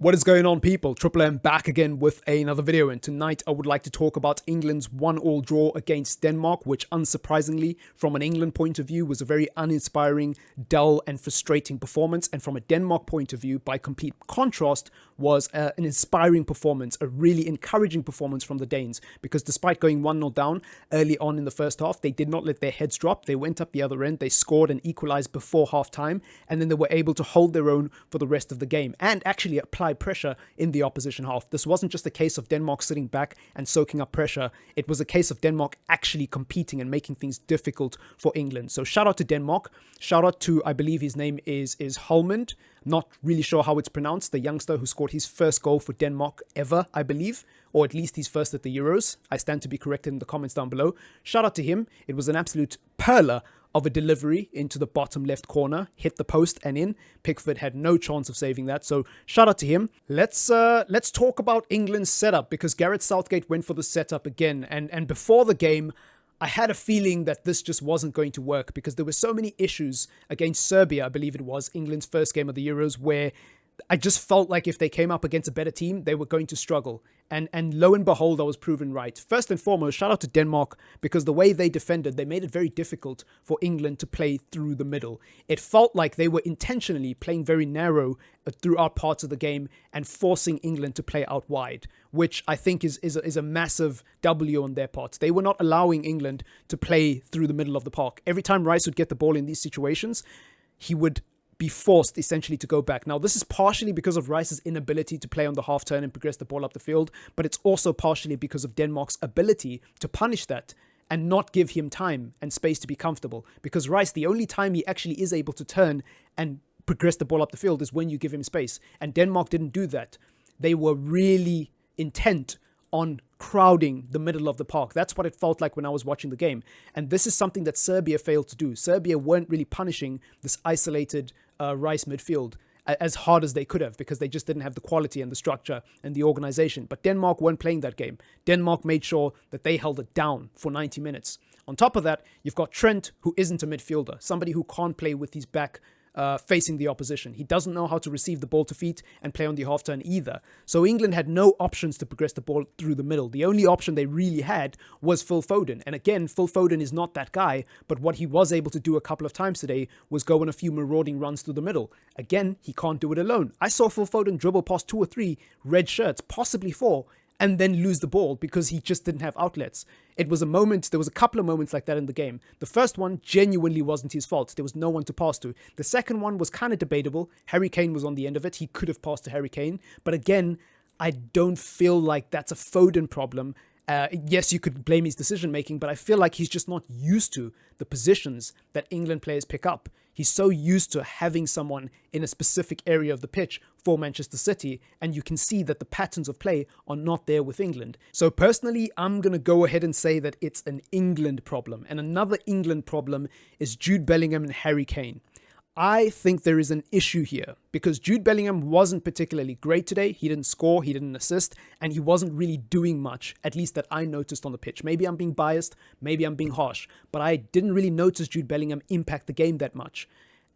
What is going on, people? Triple M back again with another video, and tonight I would like to talk about England's 1-1 draw against Denmark, which unsurprisingly, from an England point of view, was a very uninspiring, dull and frustrating performance, and from a Denmark point of view, by complete contrast, was an inspiring performance, a really encouraging performance from the Danes, because despite going 1-0 down early on in the first half, they did not let their heads drop. They went up the other end, they scored and equalized before half-time, and then they were able to hold their own for the rest of the game, and actually apply pressure in the opposition half. This wasn't just a case of Denmark sitting back and soaking up pressure. It was a case of Denmark actually competing and making things difficult for England. So shout out to Denmark. Shout out to, I believe his name is Holmund. Not really sure how it's pronounced. The youngster who scored his first goal for Denmark ever, I believe, or at least his first at the Euros. I stand to be corrected in the comments down below. Shout out to him. It was an absolute perler of a delivery into the bottom left corner, hit the post and in. Pickford had no chance of saving that, so shout out to him. Let's talk about England's setup, because Gareth Southgate went for the setup again, and before the game, I had a feeling that this just wasn't going to work, because there were so many issues against Serbia, I believe it was, England's first game of the Euros, where I just felt like if they came up against a better team, they were going to struggle. And lo and behold, I was proven right. First and foremost, shout out to Denmark, because the way they defended, they made it very difficult for England to play through the middle. It felt like they were intentionally playing very narrow throughout parts of the game and forcing England to play out wide, which I think is a massive W on their part. They were not allowing England to play through the middle of the park. Every time Rice would get the ball in these situations, he would be forced essentially to go back. Now, this is partially because of Rice's inability to play on the half turn and progress the ball up the field, but it's also partially because of Denmark's ability to punish that and not give him time and space to be comfortable. Because Rice, the only time he actually is able to turn and progress the ball up the field is when you give him space. And Denmark didn't do that. They were really intent on crowding the middle of the park. That's what it felt like when I was watching the game. And this is something that Serbia failed to do. Serbia weren't really punishing this isolated Rice midfield as hard as they could have, because they just didn't have the quality and the structure and the organization. But Denmark weren't playing that game. Denmark made sure that they held it down for 90 minutes. On top of that, you've got Trent, who isn't a midfielder, somebody who can't play with his back facing the opposition. He doesn't know how to receive the ball to feet and play on the half turn either. So England had no options to progress the ball through the middle. The only option they really had was Phil Foden. And again, Phil Foden is not that guy, but what he was able to do a couple of times today was go on a few marauding runs through the middle. Again, he can't do it alone. I saw Phil Foden dribble past 2 or 3 red shirts, possibly 4, and then lose the ball because he just didn't have outlets. It was a moment, there was a couple of moments like that in the game. The first one genuinely wasn't his fault. There was no one to pass to. The second one was kind of debatable. Harry Kane was on the end of it. He could have passed to Harry Kane. But again, I don't feel like that's a Foden problem. Yes, you could blame his decision-making, but I feel like he's just not used to the positions that England players pick up. He's so used to having someone in a specific area of the pitch for Manchester City, and you can see that the patterns of play are not there with England. So personally, I'm going to go ahead and say that it's an England problem. And another England problem is Jude Bellingham and Harry Kane. I think there is an issue here, because Jude Bellingham wasn't particularly great today. He didn't score, he didn't assist, and he wasn't really doing much, at least that I noticed on the pitch. Maybe I'm being biased, maybe I'm being harsh, but I didn't really notice Jude Bellingham impact the game that much.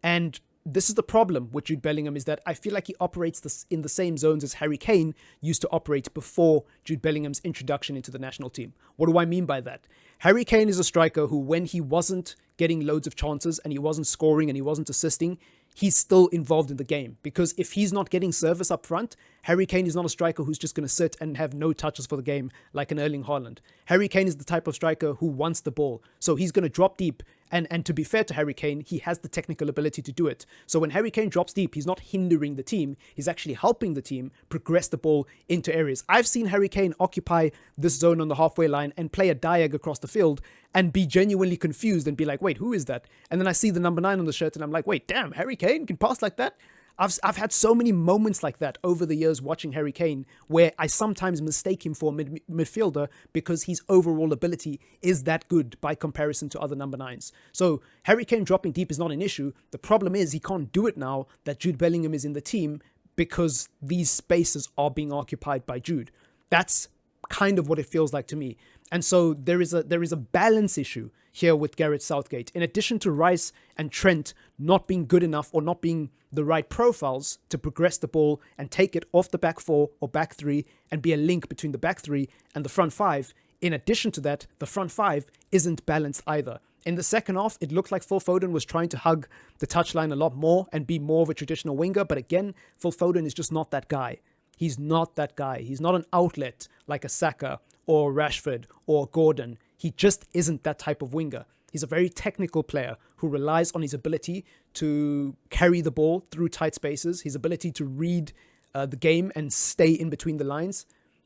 And this is the problem with Jude Bellingham, is that I feel like he operates in the same zones as Harry Kane used to operate before Jude Bellingham's introduction into the national team. What do I mean by that? Harry Kane is a striker who, when he wasn't getting loads of chances and he wasn't scoring and he wasn't assisting, he's still involved in the game. Because if he's not getting service up front, Harry Kane is not a striker who's just going to sit and have no touches for the game like an Erling Haaland. Harry Kane is the type of striker who wants the ball. So he's going to drop deep. And to be fair to Harry Kane, he has the technical ability to do it. So when Harry Kane drops deep, he's not hindering the team. He's actually helping the team progress the ball into areas. I've seen Harry Kane occupy this zone on the halfway line and play a diag across the field and be genuinely confused and be like, wait, who is that? And then I see the number 9 on the shirt and I'm like, wait, damn, Harry Kane can pass like that? I've had so many moments like that over the years watching Harry Kane, where I sometimes mistake him for a midfielder because his overall ability is that good by comparison to other number 9s. So Harry Kane dropping deep is not an issue. The problem is he can't do it now that Jude Bellingham is in the team, because these spaces are being occupied by Jude. That's kind of what it feels like to me. And so there is a balance issue here with Gareth Southgate. In addition to Rice and Trent not being good enough or not being the right profiles to progress the ball and take it off the back four or back three and be a link between the back three and the front five, in addition to that, the front five isn't balanced either. In the second half, it looked like Phil Foden was trying to hug the touchline a lot more and be more of a traditional winger. But again, Phil Foden is just not that guy. He's not that guy. He's not an outlet like a Saka or Rashford or Gordon. He just isn't that type of winger. He's a very technical player who relies on his ability to carry the ball through tight spaces, his ability to read the game and stay in between the lines,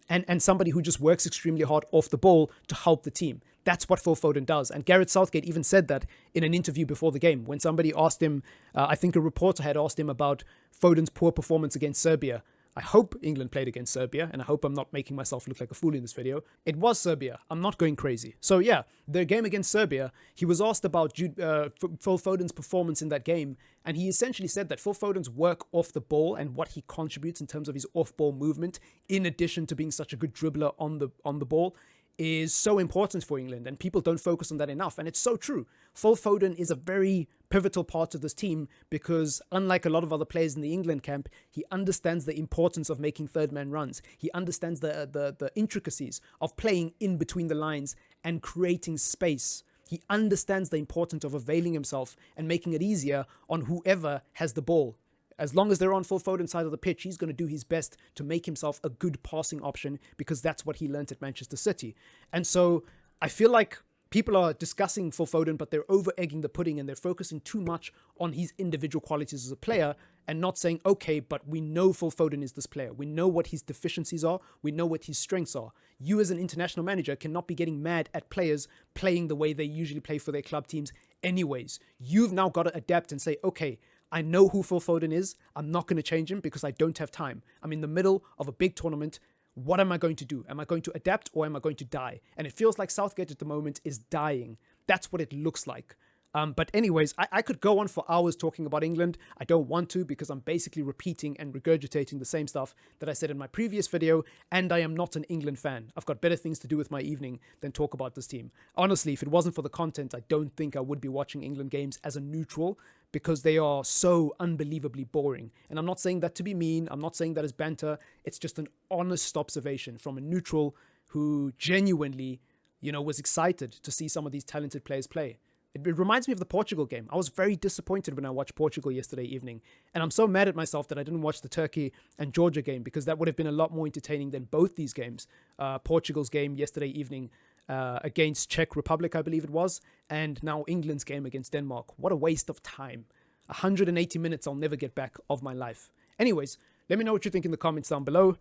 and somebody who just works extremely hard off the ball to help the team. That's what Phil Foden does. And Gareth Southgate even said that in an interview before the game when somebody asked him, I think a reporter had asked him about Foden's poor performance against Serbia. I hope England played against Serbia, and I hope I'm not making myself look like a fool in this video. It was Serbia. I'm not going crazy. So yeah, the game against Serbia, he was asked about Phil Foden's performance in that game, and he essentially said that Phil Foden's work off the ball and what he contributes in terms of his off-ball movement, in addition to being such a good dribbler on the ball, is so important for England, and people don't focus on that enough. And it's so true. Phil Foden is a very pivotal part of this team because, unlike a lot of other players in the England camp, he understands the importance of making third man runs. He understands the intricacies of playing in between the lines and creating space. He understands the importance of availing himself and making it easier on whoever has the ball. As long as they're on Phil Foden's side of the pitch, he's going to do his best to make himself a good passing option because that's what he learnt at Manchester City. And so I feel like people are discussing Phil Foden, but they're over-egging the pudding and they're focusing too much on his individual qualities as a player and not saying, okay, but we know Phil Foden is this player. We know what his deficiencies are. We know what his strengths are. You as an international manager cannot be getting mad at players playing the way they usually play for their club teams anyways. You've now got to adapt and say, okay, I know who Phil Foden is. I'm not going to change him because I don't have time. I'm in the middle of a big tournament. What am I going to do? Am I going to adapt or am I going to die? And it feels like Southgate at the moment is dying. That's what it looks like. But anyways, I could go on for hours talking about England. I don't want to because I'm basically repeating and regurgitating the same stuff that I said in my previous video, and I am not an England fan. I've got better things to do with my evening than talk about this team. Honestly, if it wasn't for the content, I don't think I would be watching England games as a neutral because they are so unbelievably boring. And I'm not saying that to be mean. I'm not saying that as banter. It's just an honest observation from a neutral who genuinely, was excited to see some of these talented players play. It reminds me of the Portugal game. I was very disappointed when I watched Portugal yesterday evening. And I'm so mad at myself that I didn't watch the Turkey and Georgia game because that would have been a lot more entertaining than both these games. Portugal's game yesterday evening against Czech Republic, I believe it was, and now England's game against Denmark. What a waste of time. 180 minutes I'll never get back of my life. Anyways, let me know what you think in the comments down below.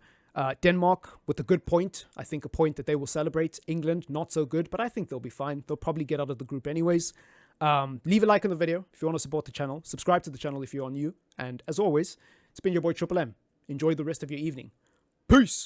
Denmark with a good point. I think a point that they will celebrate. England, not so good, but I think they'll be fine. They'll probably get out of the group anyways. Leave a like on the video if you want to support the channel. Subscribe to the channel if you are new. And as always, it's been your boy Triple M. Enjoy the rest of your evening. Peace!